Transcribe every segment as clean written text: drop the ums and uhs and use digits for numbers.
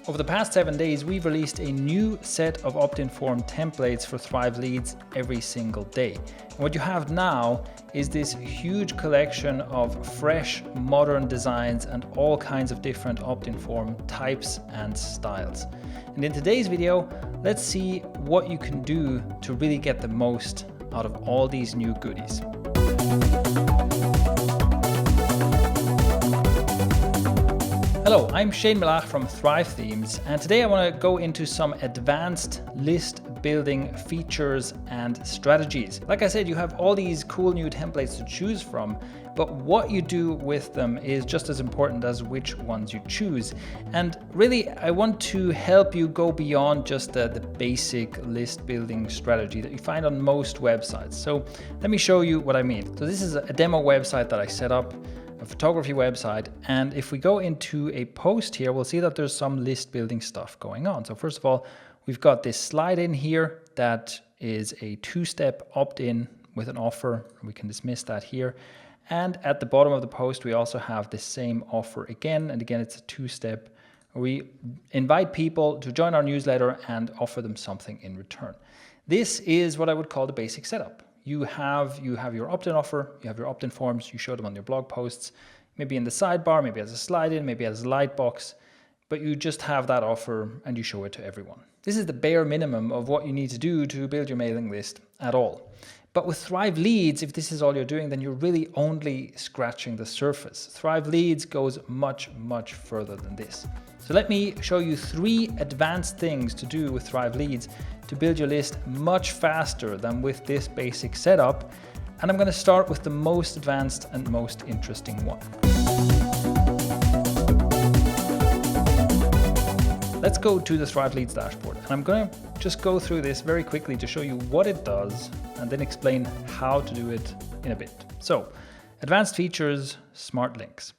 Over the past 7 days, we've released a new set of opt-in form templates for Thrive leads every single day. And what you have now is this huge collection of fresh, modern designs and all kinds of different opt-in form types and styles. And in today's video, let's see what you can do to really get the most out of all these new goodies. Hello, I'm Shane Milach from Thrive Themes, and today I want to go into some advanced list building features and strategies. Like I said, you have all these cool new templates to choose from, but what you do with them is just as important as which ones you choose. And really, I want to help you go beyond just the basic list building strategy that you find on most websites. So let me show you what I mean. So this is a demo website that I set up, a photography website, and if we go into a post here, we'll see that there's some list building stuff going on. So first of all, we've got this slide in here that is a two-step opt-in with an offer. We can dismiss that here. And at the bottom of the post, we also have the same offer again. And again, it's a two-step. We invite people to join our newsletter and offer them something in return. This is what I would call the basic setup. You have your opt-in offer, you have your opt-in forms, you show them on your blog posts, maybe in the sidebar, maybe as a slide-in, maybe as a light box, but you just have that offer and you show it to everyone. This is the bare minimum of what you need to do to build your mailing list at all. But with Thrive Leads, if this is all you're doing, then you're really only scratching the surface. Thrive Leads goes much, much further than this. So let me show you 3 advanced things to do with Thrive Leads to build your list much faster than with this basic setup. And I'm going to start with the most advanced and most interesting one. Let's go to the Thrive Leads dashboard. And I'm going to just go through this very quickly to show you what it does and then explain how to do it in a bit. So, advanced features, smart links.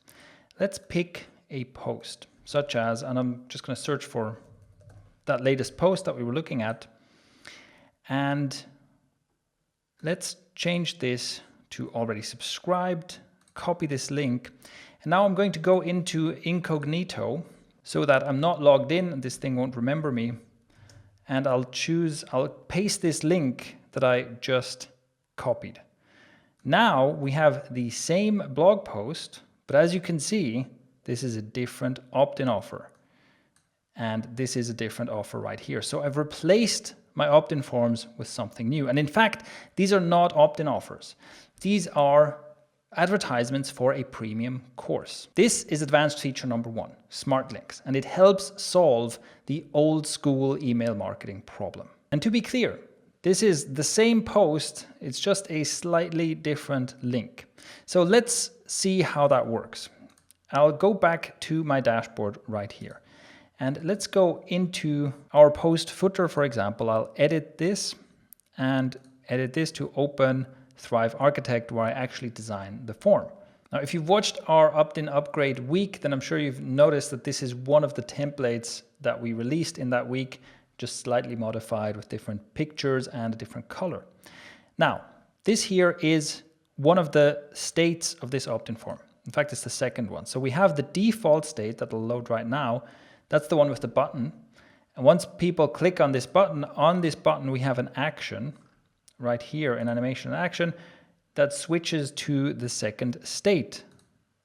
Let's pick a post, such as, and I'm just going to search for that latest post that we were looking at. And let's change this to already subscribed, copy this link. And now I'm going to go into incognito so that I'm not logged in and this thing won't remember me. And I'll paste this link that I just copied. Now we have the same blog post, but as you can see, this is a different opt-in offer. And this is a different offer right here. So I've replaced my opt-in forms with something new. And in fact, these are not opt-in offers. These are advertisements for a premium course. This is advanced feature number 1, smart links, and it helps solve the old school email marketing problem. And to be clear, this is the same post, it's just a slightly different link. So let's see how that works. I'll go back to my dashboard right here. And let's go into our post footer, for example. I'll edit this and edit this to open Thrive Architect, where I actually design the form. Now, if you've watched our opt-in upgrade week, then I'm sure you've noticed that this is one of the templates that we released in that week, just slightly modified with different pictures and a different color. Now, this here is one of the states of this opt-in form. In fact, it's the second one. So we have the default state that will load right now. That's the one with the button. And once people click on this button we have an action right here, an animation action that switches to the second state.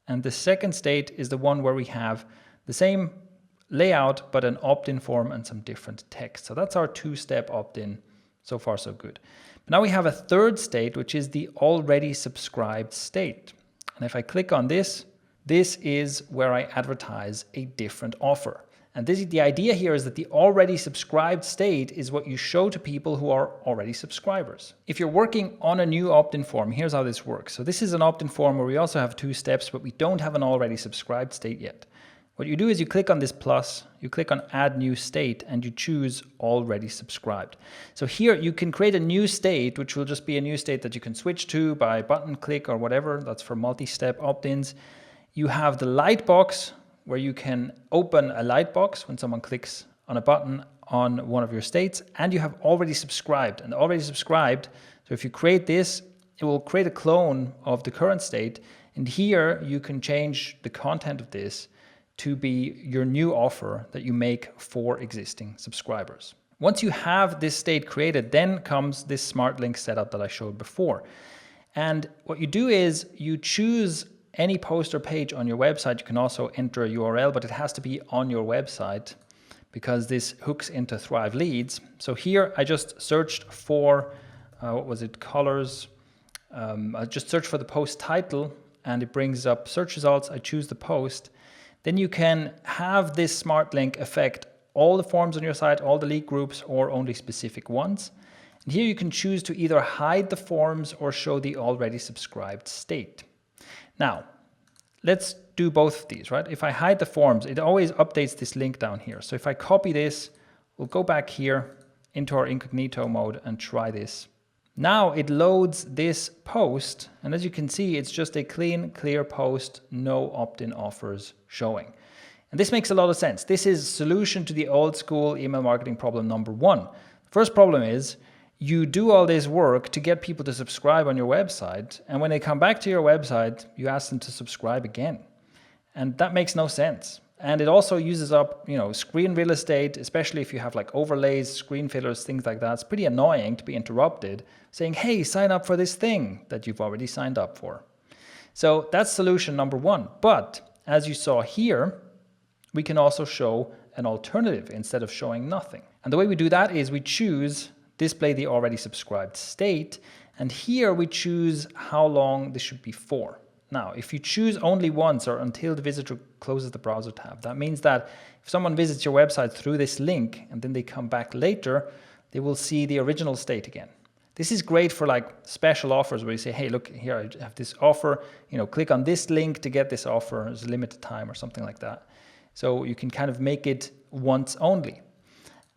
And the second state is the one where we have the same layout, but an opt-in form and some different text. So that's our 2-step opt-in. So far, so good. But now we have a third state, which is the already subscribed state. And if I click on this, this is where I advertise a different offer. And the idea here is that the already subscribed state is what you show to people who are already subscribers. If you're working on a new opt-in form, here's how this works. So this is an opt-in form where we also have 2 steps, but we don't have an already subscribed state yet. What you do is you click on this plus, you click on add new state, and you choose already subscribed. So here you can create a new state, which will just be a new state that you can switch to by button click or whatever. That's for multi-step opt-ins. You have the light box, where you can open a light box when someone clicks on a button on one of your states, and you have already subscribed. And already subscribed, so if you create this, it will create a clone of the current state, and here you can change the content of this to be your new offer that you make for existing subscribers. Once you have this state created, then comes this smart link setup that I showed before. And what you do is you choose any post or page on your website. You can also enter a URL, but it has to be on your website because this hooks into Thrive Leads. So here I just searched for, colors. I just searched for the post title and it brings up search results. I choose the post. Then you can have this smart link affect all the forms on your site, all the lead groups, or only specific ones. And here you can choose to either hide the forms or show the already subscribed state. Now, let's do both of these, right? If I hide the forms, it always updates this link down here. So if I copy this, we'll go back here into our incognito mode and try this. Now it loads this post, and as you can see, it's just a clean, clear post, no opt-in offers showing. And this makes a lot of sense. This is solution to the old school email marketing problem number one. First problem is you do all this work to get people to subscribe on your website, and when they come back to your website, you ask them to subscribe again. And that makes no sense. And it also uses up, screen real estate, especially if you have like overlays, screen fillers, things like that. It's pretty annoying to be interrupted saying, hey, sign up for this thing that you've already signed up for. So that's solution number one. But as you saw here, we can also show an alternative instead of showing nothing. And the way we do that is we choose display the already subscribed state. And here we choose how long this should be for. Now, if you choose only once or until the visitor closes the browser tab, that means that if someone visits your website through this link and then they come back later, they will see the original state again. This is great for like special offers where you say, hey, look, here I have this offer, click on this link to get this offer. There's a limited time or something like that. So you can kind of make it once only.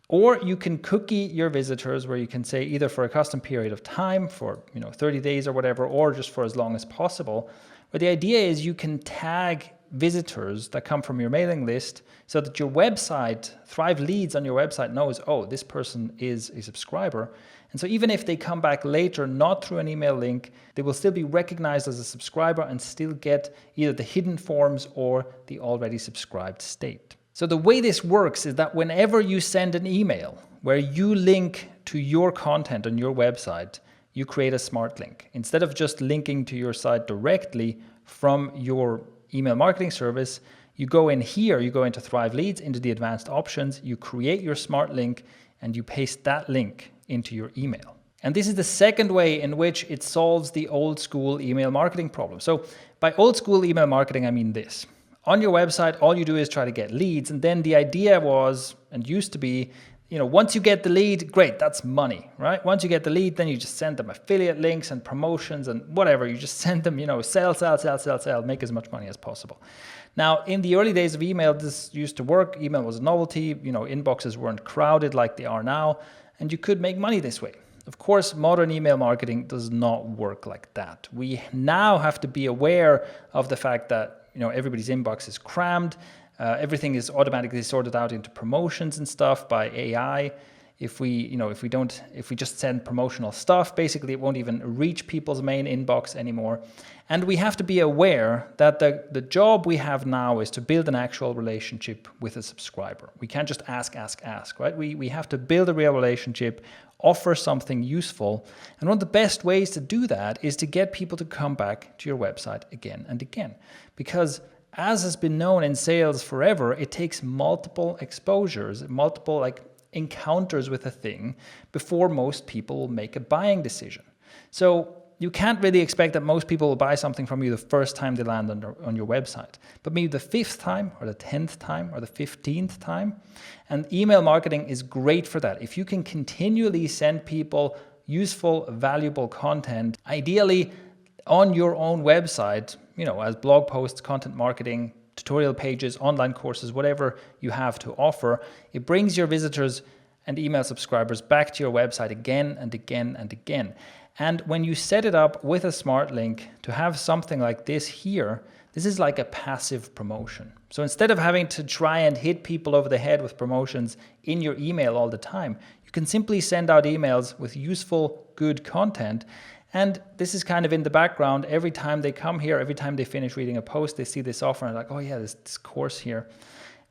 Or you can cookie your visitors where you can say either for a custom period of time for 30 days or whatever, or just for as long as possible. But the idea is you can tag visitors that come from your mailing list so that your website, Thrive Leads on your website knows, oh, this person is a subscriber. And so even if they come back later, not through an email link, they will still be recognized as a subscriber and still get either the hidden forms or the already subscribed state. So the way this works is that whenever you send an email where you link to your content on your website, you create a smart link. Instead of just linking to your site directly from your email marketing service, you go in here, you go into Thrive Leads, into the advanced options, you create your smart link, and you paste that link into your email. And this is the second way in which it solves the old school email marketing problem. So by old school email marketing, I mean this. On your website, all you do is try to get leads. And then the idea was, and used to be, once you get the lead, great, that's money, right? Once you get the lead, then you just send them affiliate links and promotions and whatever. You just send them, sell, make as much money as possible. Now, in the early days of email, this used to work. Email was a novelty. Inboxes weren't crowded like they are now, and you could make money this way. Of course, modern email marketing does not work like that. We now have to be aware of the fact that everybody's inbox is crammed. Everything is automatically sorted out into promotions and stuff by AI. If we just send promotional stuff, basically it won't even reach people's main inbox anymore. And we have to be aware that the job we have now is to build an actual relationship with a subscriber. We can't just ask, right? We have to build a real relationship, offer something useful. And one of the best ways to do that is to get people to come back to your website again and again. Because as has been known in sales forever, it takes multiple exposures, multiple encounters with a thing before most people will make a buying decision. So you can't really expect that most people will buy something from you the first time they land on your website, but maybe the 5th time or the 10th time or the 15th time. And email marketing is great for that. If you can continually send people useful, valuable content, ideally on your own website, as blog posts, content marketing, tutorial pages, online courses, whatever you have to offer, it brings your visitors and email subscribers back to your website again and again and again. And when you set it up with a smart link to have something like this here, this is like a passive promotion. So instead of having to try and hit people over the head with promotions in your email all the time, you can simply send out emails with useful, good content. And this is kind of in the background. Every time they come here, every time they finish reading a post, they see this offer and they're like, oh yeah, this course here.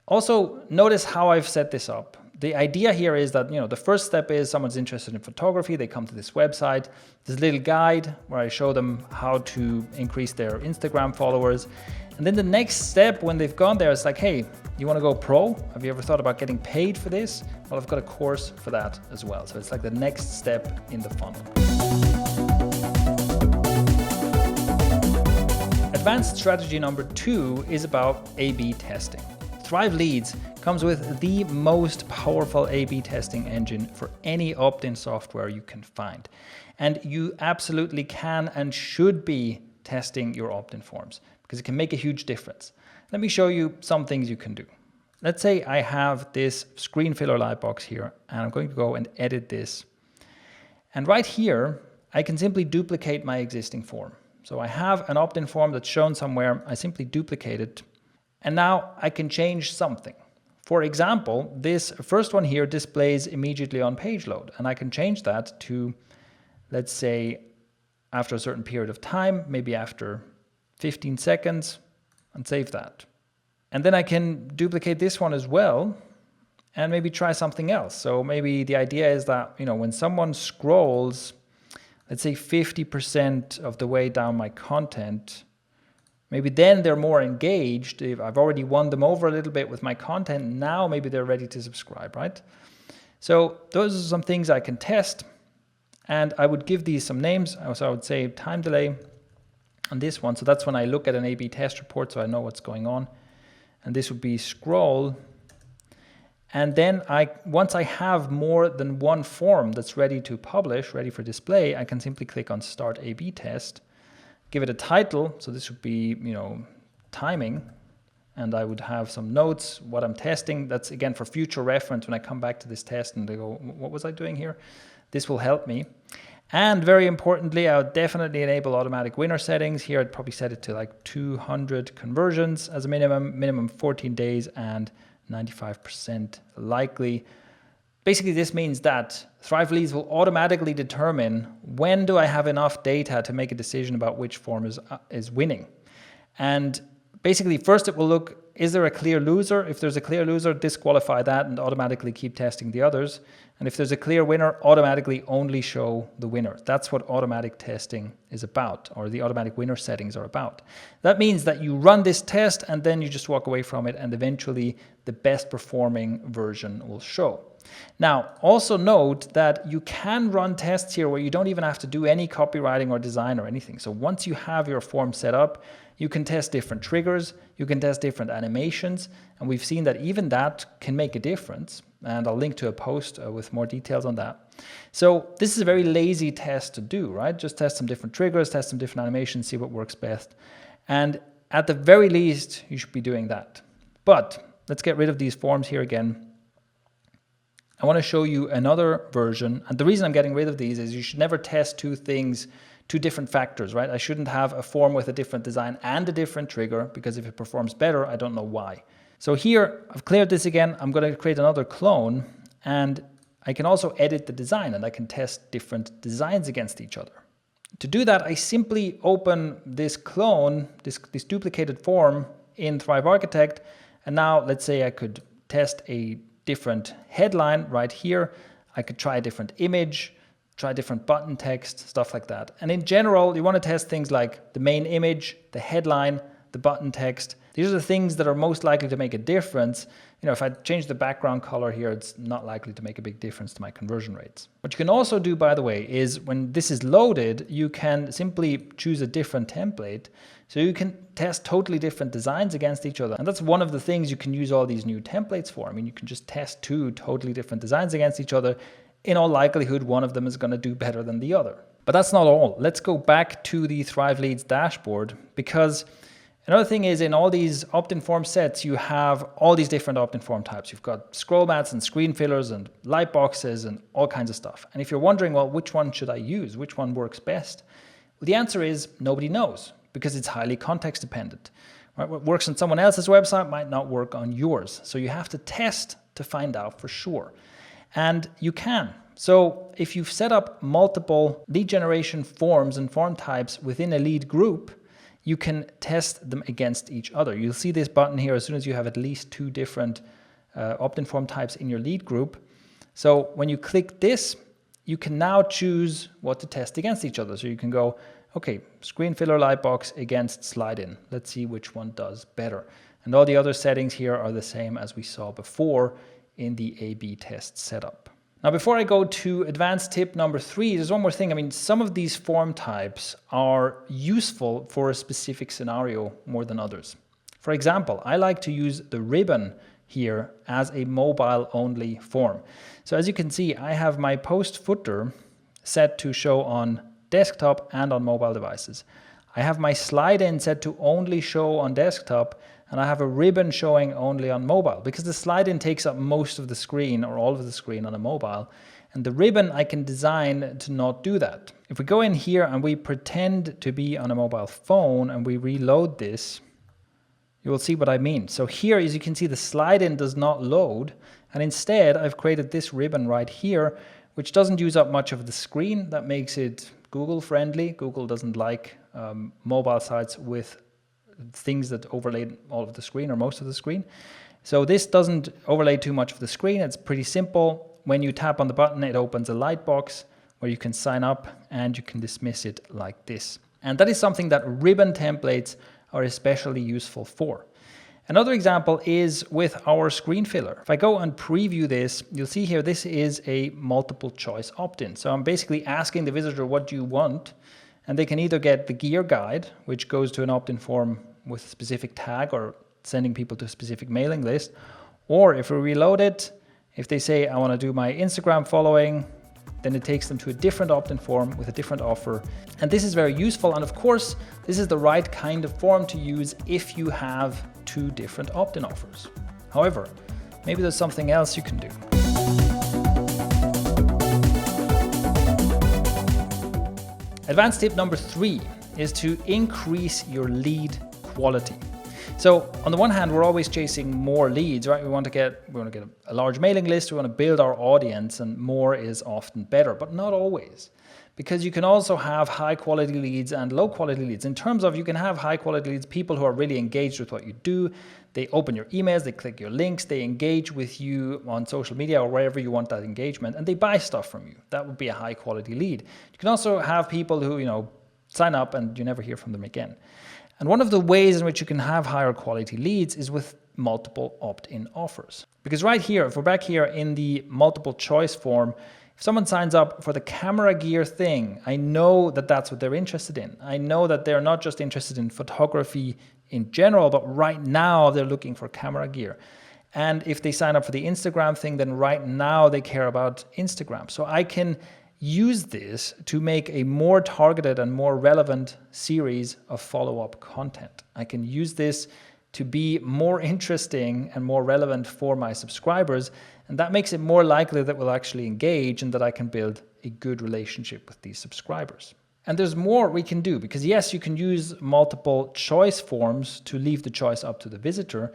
Also, notice how I've set this up. The idea here is that, the first step is someone's interested in photography. They come to this website. There's a little guide where I show them how to increase their Instagram followers. And then the next step when they've gone there is like, hey, you want to go pro? Have you ever thought about getting paid for this? Well, I've got a course for that as well. So it's like the next step in the funnel. Advanced strategy number 2 is about A/B testing. Thrive Leads comes with the most powerful A/B testing engine for any opt-in software you can find. And you absolutely can and should be testing your opt-in forms because it can make a huge difference. Let me show you some things you can do. Let's say I have this screen filler lightbox here and I'm going to go and edit this. And right here, I can simply duplicate my existing form. So I have an opt-in form that's shown somewhere. I simply duplicate it. And now I can change something. For example, this first one here displays immediately on page load. And I can change that to, let's say, after a certain period of time, maybe after 15 seconds, and save that. And then I can duplicate this one as well and maybe try something else. So maybe the idea is that, when someone scrolls, let's say 50% of the way down my content, maybe then they're more engaged. I've already won them over a little bit with my content. Now maybe they're ready to subscribe, right? So those are some things I can test. And I would give these some names. So I would say time delay on this one. So that's when I look at an A/B test report so I know what's going on. And this would be scroll. And then once I have more than one form that's ready to publish, ready for display, I can simply click on Start A/B Test. Give it a title, so this would be, timing, and I would have some notes, what I'm testing. That's, again, for future reference when I come back to this test and they go, what was I doing here? This will help me. And very importantly, I would definitely enable automatic winner settings. Here, I'd probably set it to like 200 conversions as a minimum 14 days, and 95% likely. Basically, this means that Thrive Leads will automatically determine when do I have enough data to make a decision about which form is winning. And basically, first it will look, is there a clear loser? If there's a clear loser, disqualify that and automatically keep testing the others. And if there's a clear winner, automatically only show the winner. That's what automatic testing is about, or the automatic winner settings are about. That means that you run this test and then you just walk away from it, and eventually the best performing version will show. Now, also note that you can run tests here where you don't even have to do any copywriting or design or anything. So once you have your form set up, you can test different triggers, you can test different animations, and we've seen that even that can make a difference. And I'll link to a post with more details on that. So this is a very lazy test to do, right? Just test some different triggers, test some different animations, see what works best. And at the very least, you should be doing that. But let's get rid of these forms here again. I want to show you another version. And the reason I'm getting rid of these is you should never test two different factors, right? I shouldn't have a form with a different design and a different trigger, because if it performs better, I don't know why. So here, I've cleared this again. I'm going to create another clone, and I can also edit the design, and I can test different designs against each other. To do that, I simply open this clone, this duplicated form in Thrive Architect, and now let's say I could test a different headline right here. I could try a different image, try different button text, stuff like that. And in general, you want to test things like the main image, the headline, the button text. These are the things that are most likely to make a difference. If I change the background color here, it's not likely to make a big difference to my conversion rates. What you can also do, by the way, is when this is loaded, you can simply choose a different template. So you can test totally different designs against each other. And that's one of the things you can use all these new templates for. You can just test two totally different designs against each other. In all likelihood, one of them is going to do better than the other. But that's not all. Let's go back to the Thrive Leads dashboard, because another thing is, in all these opt-in form sets, you have all these different opt-in form types. You've got scroll mats and screen fillers and light boxes and all kinds of stuff. And if you're wondering, well, which one should I use? Which one works best? Well, the answer is nobody knows, because it's highly context dependent. Right? What works on someone else's website might not work on yours. So you have to test to find out for sure. And you can. So if you've set up multiple lead generation forms and form types within a lead group, you can test them against each other. You'll see this button here as soon as you have at least 2 different opt-in form types in your lead group. So when you click this, you can now choose what to test against each other. So you can go, okay, screen filler lightbox against slide in. Let's see which one does better. And all the other settings here are the same as we saw before in the A/B test setup. Now, before I go to advanced tip number 3, there's one more thing. I mean, some of these form types are useful for a specific scenario more than others. For example, I like to use the ribbon here as a mobile-only form. So as you can see, I have my post footer set to show on desktop and on mobile devices. I have my slide in set to only show on desktop, and I have a ribbon showing only on mobile because the slide in takes up most of the screen or all of the screen on a mobile. And the ribbon I can design to not do that. If we go in here and we pretend to be on a mobile phone and we reload this, you will see what I mean. So here, as you can see, the slide in does not load. And instead, I've created this ribbon right here, which doesn't use up much of the screen. That makes it Google friendly. Google doesn't like mobile sites with things that overlay all of the screen or most of the screen. So this doesn't overlay too much of the screen. It's pretty simple. When you tap on the button, it opens a light box where you can sign up and you can dismiss it like this. And that is something that ribbon templates are especially useful for. Another example is with our screen filler. If I go and preview this, you'll see here this is a multiple choice opt-in. So I'm basically asking the visitor, what do you want? And they can either get the gear guide, which goes to an opt-in form with a specific tag or sending people to a specific mailing list. Or if we reload it, if they say, I want to do my Instagram following, then it takes them to a different opt-in form with a different offer. And this is very useful. And of course, this is the right kind of form to use if you have 2 different opt-in offers. However, maybe there's something else you can do. Advanced tip number 3 is to increase your lead quality. So on the one hand, we're always chasing more leads, right? We want to get a large mailing list. We want to build our audience, and more is often better, but not always, because you can also have high quality leads and low quality leads. In terms of, you can have high quality leads, people who are really engaged with what you do. They open your emails, they click your links, they engage with you on social media or wherever you want that engagement, and they buy stuff from you. That would be a high quality lead. You can also have people who, sign up and you never hear from them again. And one of the ways in which you can have higher quality leads is with multiple opt-in offers. Because right here, if we're back here in the multiple choice form, if someone signs up for the camera gear thing, I know that that's what they're interested in. I know that they're not just interested in photography in general, but right now they're looking for camera gear. And if they sign up for the Instagram thing, then right now they care about Instagram. So I can use this to make a more targeted and more relevant series of follow-up content. I can use this to be more interesting and more relevant for my subscribers, and that makes it more likely that we'll actually engage and that I can build a good relationship with these subscribers. And there's more we can do, because yes, you can use multiple choice forms to leave the choice up to the visitor,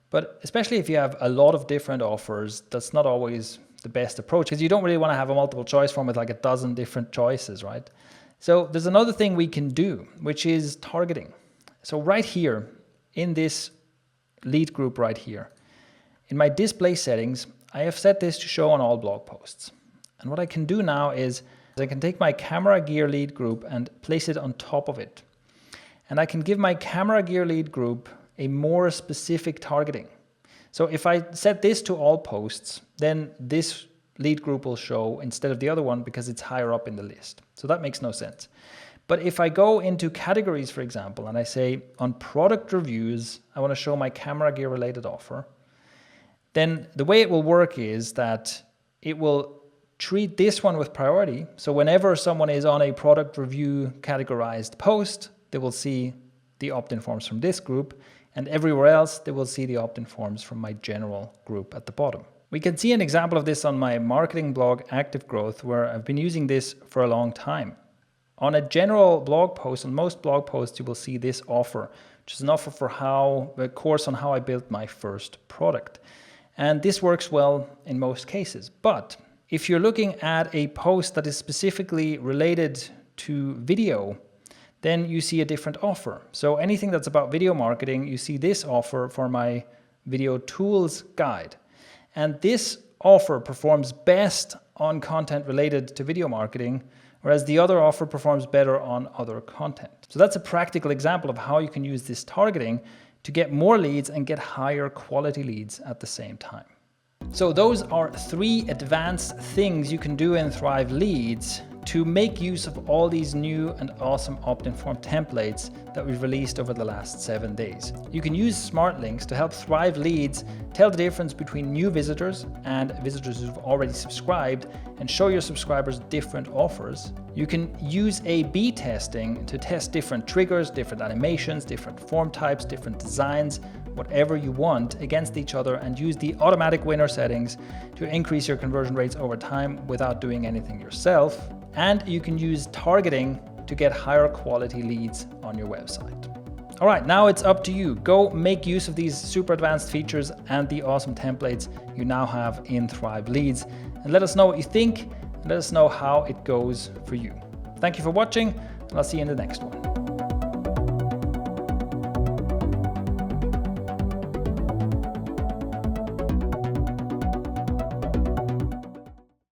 but especially if you have a lot of different offers, that's not always the best approach, because you don't really want to have a multiple choice form with like a dozen different choices, right? So there's another thing we can do, which is targeting. So right here in this lead group right here, in my display settings, I have set this to show on all blog posts. And what I can do now is I can take my camera gear lead group and place it on top of it. And I can give my camera gear lead group a more specific targeting. So if I set this to all posts, then this lead group will show instead of the other one because it's higher up in the list. So that makes no sense. But if I go into categories, for example, and I say on product reviews, I want to show my camera gear related offer, then the way it will work is that it will treat this one with priority. So whenever someone is on a product review categorized post, they will see the opt-in forms from this group. And everywhere else, they will see the opt-in forms from my general group at the bottom. We can see an example of this on my marketing blog, Active Growth, where I've been using this for a long time. On a general blog post, on most blog posts, you will see this offer, which is an offer for a course on how I built my first product. And this works well in most cases. But If you're looking at a post that is specifically related to video, then you see a different offer. So anything that's about video marketing, you see this offer for my video tools guide. And this offer performs best on content related to video marketing, whereas the other offer performs better on other content. So that's a practical example of how you can use this targeting to get more leads and get higher quality leads at the same time. So those are 3 advanced things you can do in Thrive Leads to make use of all these new and awesome opt-in form templates that we've released over the last 7 days. You can use smart links to help Thrive Leads tell the difference between new visitors and visitors who've already subscribed and show your subscribers different offers. You can use A/B testing to test different triggers, different animations, different form types, different designs, whatever you want against each other, and use the automatic winner settings to increase your conversion rates over time without doing anything yourself. And you can use targeting to get higher quality leads on your website. All right, now it's up to you. Go make use of these super advanced features and the awesome templates you now have in Thrive Leads, and let us know what you think, and let us know how it goes for you. Thank you for watching, and I'll see you in the next one.